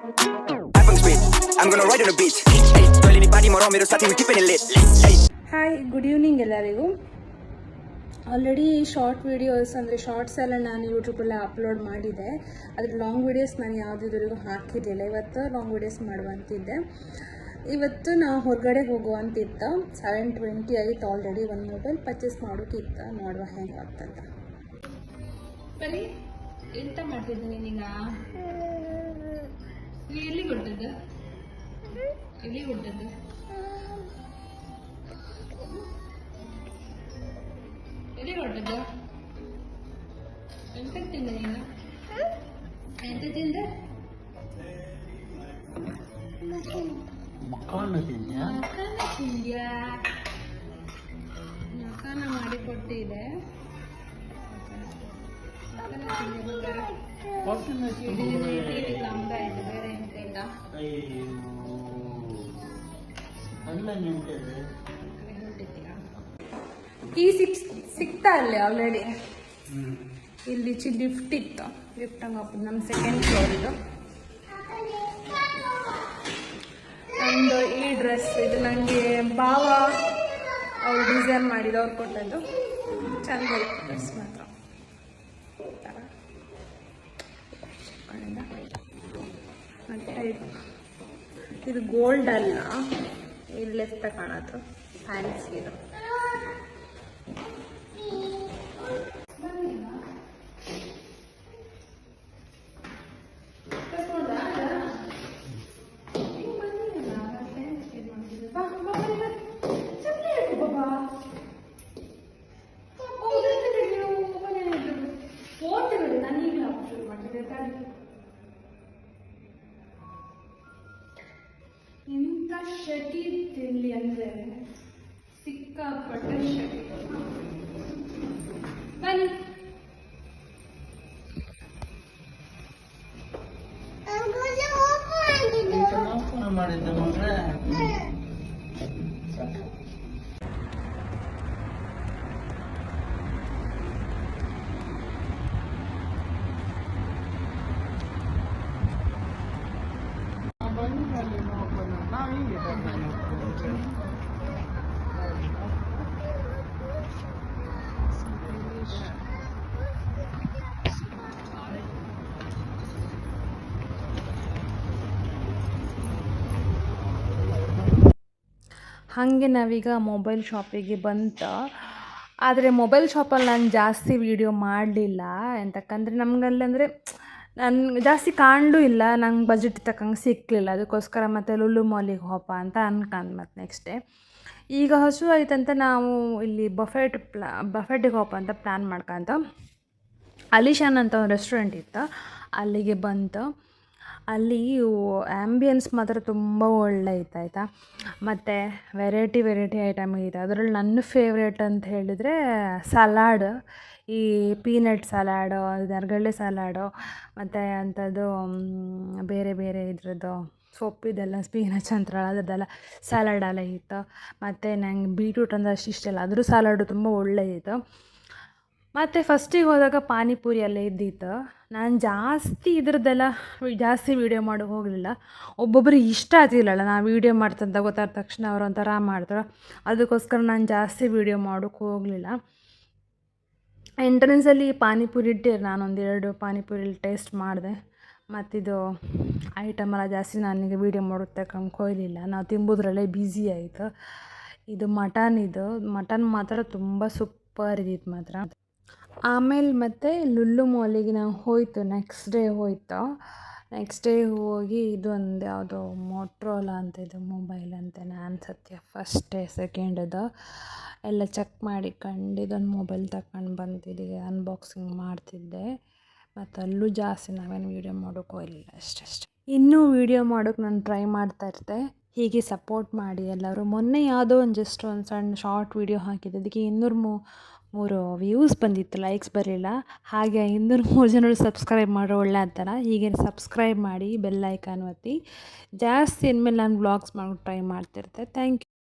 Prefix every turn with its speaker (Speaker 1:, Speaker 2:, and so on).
Speaker 1: I'm gonna ride on the beach. Hey, girl, anybody more on me, starting with keeping it lit. Hey.
Speaker 2: Hi good evening ಎಲ್ಲರಿಗೂ. Already short videos ಅಂದರೆ shorts ಎಲ್ಲ ನಾನು ಯೂಟ್ಯೂಬಲ್ಲೇ upload ಮಾಡಿದ್ದೆ. ಅದ್ರ long videos ನಾನು ಯಾವುದಿದ್ರಿಗೂ ಹಾಕಿರಲಿಲ್ಲ. ಇವತ್ತು long videos ಮಾಡುವಂತಿದ್ದೆ. ಇವತ್ತು ನಾವು ಹೊರಗಡೆ ಹೋಗುವಂತಿತ್ತು. 7:20 ಆಯಿತು ಆಲ್ರೆಡಿ. ಒಂದು ಮೊಬೈಲ್ ಪರ್ಚೇಸ್ ಮಾಡೋಕ್ಕಿತ್ತು, ನೋಡುವ ಹೆಂಗೆ ಆಗ್ತಂತ. ಬರೀ ಎಂತ ಮಾಡ್ತಿದ್ದೀನಿ ನೀನೀಗ? ಎಲ್ಲಿ ಕೊಟ್ಟದ್ದು? ಎಲ್ಲಿ ಕೊಟ್ಟದ್ದು? ಎಲ್ಲಿ ಹೊರಟದ್ದು? ಎಂತ ತಿಂದೆ ನೀನು? ಎಂತ ತಿಂದೆ? ಮಕಾನ ತಿಂದ್ಯಾ? ಮಕಾನ ಮಾಡಿ ಕೊಟ್ಟಿದೆ. ಲಂಬ ಆಯ್ತು, ಬೇರೆ ಎಂತ ಇಲ್ಲ. ಕೀ ಸಿಕ್ತಾ ಅಲ್ಲಿ ಆಲ್ರೆಡಿ. ಇಲ್ಲಿ ಲಿಫ್ಟ್ ಇತ್ತು, ಲಿಫ್ಟ್ ಹಂಗೆ ಹಾಕೋದು. ನಮ್ಮ ಸೆಕೆಂಡ್ ಫ್ಲೋರ್ ಇದು. ಒಂದು ಈ ಡ್ರೆಸ್ ಇದು ನನಗೆ ಭಾವ ಅವ್ರು ಡಿಸೈನ್ ಮಾಡಿದ್ದು, ಅವ್ರು ಕೊಟ್ಟದ್ದು. ಚೆಂದ ಇತ್ತು ಡ್ರೆಸ್ ಮಾತ್ರ. ಮತ್ತೆ ಇದು ಗೋಲ್ಡ್ ಅಲ್ಲ, ಇಲ್ಲೆತ್ತ ಕಾಣತ್ತು ಫ್ಯಾನ್ಸಿ ಇದು. ಇಂಥ ಶೆಕೆ ತಿನ್ಲಿ ಅಂದರೆ ಸಿಕ್ಕಾಪಟ್ಟೆ ಶೆಕೆ. ಬನ್ನಿ. ಹಾಗೆ ನಾವೀಗ ಮೊಬೈಲ್ ಶಾಪಿಗೆ ಬಂತ. ಆದರೆ ಮೊಬೈಲ್ ಶಾಪಲ್ಲಿ ನಾನು ಜಾಸ್ತಿ ವೀಡಿಯೋ ಮಾಡಲಿಲ್ಲ. ಎಂತಕ್ಕಂದರೆ ನಮಗಲ್ಲಂದರೆ ನಾನು ಜಾಸ್ತಿ ಕಾಣಲೂ ಇಲ್ಲ, ನಂಗೆ ಬಜೆಟ್ ತಕ್ಕಂಗೆ ಸಿಕ್ಕಲಿಲ್ಲ. ಅದಕ್ಕೋಸ್ಕರ ಮತ್ತೆ ಲುಲ್ಲು ಮಾಲಿಗೆ ಹೋಪ ಅಂತ ಅನ್ಕಂಡು ಮತ್ತೆ ನೆಕ್ಸ್ಟ್ ಡೇ ಈಗ ಹಸು ಆಯ್ತಂತ ನಾವು ಇಲ್ಲಿ ಬಫೆಟಿಗೆ ಹೋಪ ಅಂತ ಪ್ಲ್ಯಾನ್ ಮಾಡ್ಕೊಂತ ಅಲಿಶಾನ್ ಅಂತ ಒಂದು ರೆಸ್ಟೋರೆಂಟ್ ಇತ್ತು, ಅಲ್ಲಿಗೆ ಬಂತು. ಅಲ್ಲಿ ಆ್ಯಂಬಿಯನ್ಸ್ ಮಾತ್ರ ತುಂಬ ಒಳ್ಳೆ ಇತ್ತು ಆಯಿತಾ. ಮತ್ತು ವೆರೈಟಿ ಐಟಮ್ ಇದೆ. ಅದರಲ್ಲಿ ನನ್ನ ಫೇವ್ರೇಟ್ ಅಂತ ಹೇಳಿದರೆ ಸಲಾಡ್, ಈ ಪೀನಟ್ ಸಲಾಡು, ನೆರಗಡಲೆ ಸಲಾಡು, ಮತ್ತು ಅಂಥದ್ದು ಬೇರೆ ಇದ್ರದ್ದು ಸೊಪ್ಪಿದೆಲ್ಲ ಸ್ಪೀನಚ್ ಅಂತಾರಲ್ಲ ಅದರದ್ದೆಲ್ಲ ಸಲಾಡೆಲ್ಲ ಇತ್ತು. ಮತ್ತು ನಂಗೆ ಬೀಟ್ರೂಟ್ ಅಂದರೆ ಅಷ್ಟು ಇಷ್ಟ ಇಲ್ಲ, ಅದ್ರ ಸಲಾಡು ತುಂಬ ಒಳ್ಳೆಯಿತ್ತು. ಮತ್ತು ಫಸ್ಟಿಗೆ ಹೋದಾಗ ಪಾನಿಪುರಿ ಎಲ್ಲ ಇದ್ದಿತ್ತು. ನಾನು ಜಾಸ್ತಿ ಇದ್ರದ್ದೆಲ್ಲ ಜಾಸ್ತಿ ವೀಡಿಯೋ ಮಾಡೋಕೆ ಹೋಗಲಿಲ್ಲ. ಒಬ್ಬೊಬ್ಬರಿಗೆ ಇಷ್ಟ ಆಗ್ತಿಲ್ಲಲ್ಲ, ನಾನು ವೀಡಿಯೋ ಮಾಡ್ತಂತ ಗೊತ್ತಾದ ತಕ್ಷಣ ಅವರು ಒಂಥರ ಮಾಡ್ತಾರೆ. ಅದಕ್ಕೋಸ್ಕರ ನಾನು ಜಾಸ್ತಿ ವೀಡಿಯೋ ಮಾಡೋಕ್ಕೆ ಹೋಗಲಿಲ್ಲ. ಎಂಟ್ರೆನ್ಸಲ್ಲಿ ಪಾನಿಪುರಿ ಇಟ್ಟಿರು, ನಾನೊಂದು 2 ಪಾನಿಪುರಿ ಟೇಸ್ಟ್ ಮಾಡಿದೆ. ಮತ್ತಿದು ಐಟಮೆಲ್ಲ ಜಾಸ್ತಿ ನನಗೆ ವೀಡಿಯೋ ಮಾಡೋದು ತಗೊಂಡು ಕೊಯ್ಲಿಲ್ಲ, ನಾವು ತಿಂಬೋದ್ರಲ್ಲೇ ಬ್ಯುಸಿ ಆಯಿತು. ಇದು ಮಟನ್ ಮಾತ್ರ ತುಂಬ ಸೂಪರ್ ಇದ್ದಿತ್ತು ಮಾತ್ರ. ಆಮೇಲೆ ಮತ್ತೆ ಲುಲ್ಲು ಮಾಲಿಗೆ ನಾವು ಹೋಯ್ತು. ನೆಕ್ಸ್ಟ್ ಡೇ ಹೋಗಿ ಇದೊಂದು ಯಾವುದೋ ಮೋಟ್ರೋಲಾ ಅಂತ ಇದು ಮೊಬೈಲ್ ಅಂತಾನೆ ಅನ್ಸತ್ತೆ, ಫಸ್ಟ್ ಡೇ ಸೆಕೆಂಡದು ಎಲ್ಲ ಚೆಕ್ ಮಾಡಿ ಇದೊಂದು ಮೊಬೈಲ್ ತಗೊಂಡು ಬಂದಿದ್ದೀವಿ, ಅನ್ಬಾಕ್ಸಿಂಗ್ ಮಾಡ್ತಿದ್ದೆ. ಮತ್ತು ಅಲ್ಲೂ ಜಾಸ್ತಿ ನಾವೇನು ವೀಡಿಯೋ ಮಾಡೋಕೆ ಹೋಗಲಿಲ್ಲ, ಅಷ್ಟೇ. ಇನ್ನೂ ವೀಡಿಯೋ ಮಾಡೋಕೆ ನಾನು ಟ್ರೈ ಮಾಡ್ತಾಯಿರ್ತೆ, ಹೀಗೆ ಸಪೋರ್ಟ್ ಮಾಡಿ ಎಲ್ಲರೂ. ಮೊನ್ನೆ ಯಾವುದೋ ಒಂದು ಸಣ್ಣ ಶಾರ್ಟ್ ವೀಡಿಯೋ ಹಾಕಿದ್ದೆ, ಅದಕ್ಕೆ 203 ವ್ಯೂಸ್ ಬಂದಿತ್ತು, ಲೈಕ್ಸ್ ಬರಲಿಲ್ಲ. ಹಾಗೆ 203 ಜನರು ಸಬ್ಸ್ಕ್ರೈಬ್ ಮಾಡೋ ಒಳ್ಳೆ ಅಂತಾರ. ಹೀಗೆ ಸಬ್ಸ್ಕ್ರೈಬ್ ಮಾಡಿ, ಬೆಲ್ ಐಕಾನ್ ಒತ್ತಿ. ಜಾಸ್ತಿ ಇನ್ಮೇಲೆ ನಾನು ವ್ಲಾಗ್ಸ್ ಮಾಡೋಕೆ ಟ್ರೈ ಮಾಡ್ತಿರ್ತೆ. Thank you.